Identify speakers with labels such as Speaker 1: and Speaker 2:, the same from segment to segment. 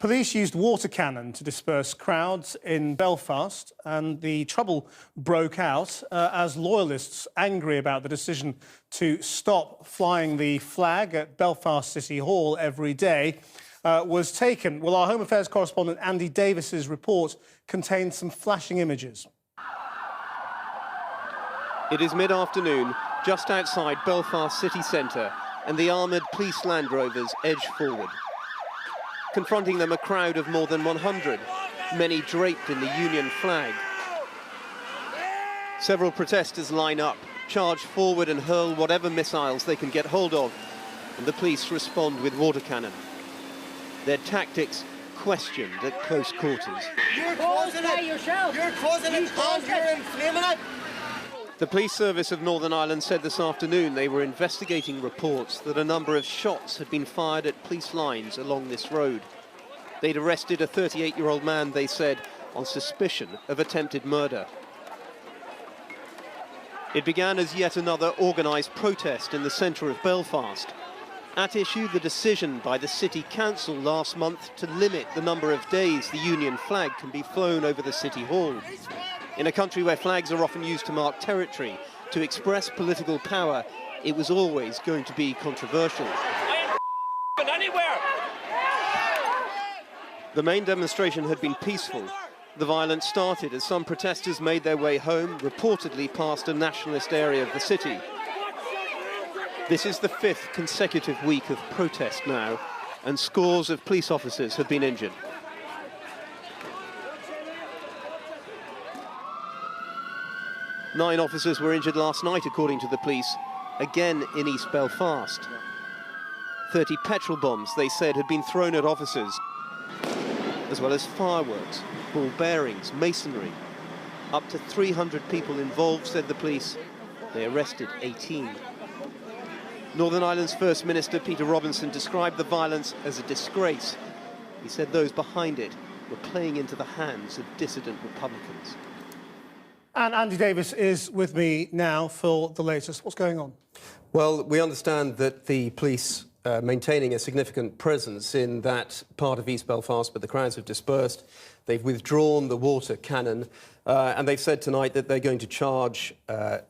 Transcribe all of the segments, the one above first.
Speaker 1: Police used water cannon to disperse crowds in Belfast, and the trouble broke out as loyalists, angry about the decision to stop flying the flag at Belfast City Hall every day, was taken. Well, our Home Affairs correspondent Andy Davis's report contains some flashing images.
Speaker 2: It is mid-afternoon, just outside Belfast city centre, and the armoured police Land Rovers edge forward. Confronting them a crowd of more than 100, many draped in the Union flag. Several protesters line up, charge forward and hurl whatever missiles they can get hold of, and the police respond with water cannon. Their tactics questioned at close quarters.
Speaker 3: You're causing it! You're causing it! You're inflaming it!
Speaker 2: The police service of Northern Ireland said this afternoon they were investigating reports that a number of shots had been fired at police lines along this road. They'd arrested a 38-year-old man, they said, on suspicion of attempted murder. It began as yet another organised protest in the centre of Belfast. At issue, the decision by the City Council last month to limit the number of days the Union flag can be flown over the City Hall. In a country where flags are often used to mark territory, to express political power, it was always going to be controversial.
Speaker 4: I ain't anywhere.
Speaker 2: The main demonstration had been peaceful. The violence started as some protesters made their way home, reportedly past a nationalist area of the city. This is the 5th consecutive week of protest now, and scores of police officers have been injured. Nine officers were injured last night, according to the police, again in East Belfast. 30 petrol bombs, they said, had been thrown at officers, as well as fireworks, ball bearings, masonry. Up to 300 people involved, said the police. They arrested 18. Northern Ireland's First Minister, Peter Robinson, described the violence as a disgrace. He said those behind it were playing into the hands of dissident Republicans.
Speaker 1: And Andy Davis is with me now for the latest. What's going on?
Speaker 5: Well, we understand that the police maintaining a significant presence in that part of East Belfast, but the crowds have dispersed. They've withdrawn the water cannon, and they've said tonight that they're going to charge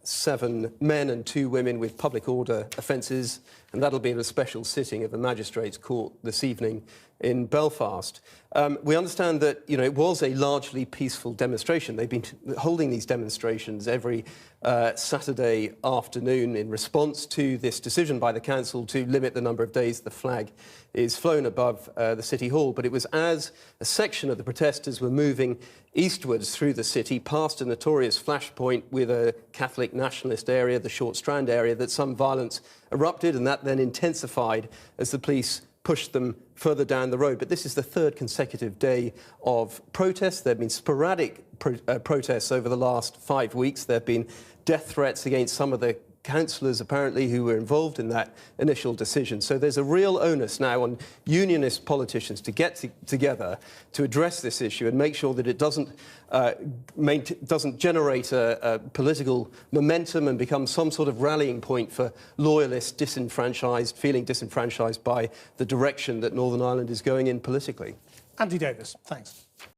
Speaker 5: 7 men and 2 women with public order offences, and that'll be at a special sitting of the Magistrates' Court this evening in Belfast. We understand that, it was a largely peaceful demonstration. They've been holding these demonstrations every Saturday afternoon in response to this decision by the council to limit the number of days the flag is flown above the City Hall. But it was as a section of the protesters were moving eastwards through the city, past a notorious flashpoint with a Catholic nationalist area, the Short Strand area, that some violence erupted, and that then intensified as the police pushed them further down the road. But this is the 3rd consecutive day of protests. There have been sporadic protests over the last 5 weeks. There have been death threats against some of the councillors, apparently, who were involved in that initial decision. So there's a real onus now on unionist politicians to get together to address this issue and make sure that it doesn't generate a political momentum and become some sort of rallying point for loyalists feeling disenfranchised by the direction that Northern Ireland is going in politically.
Speaker 1: Andy Davis, thanks.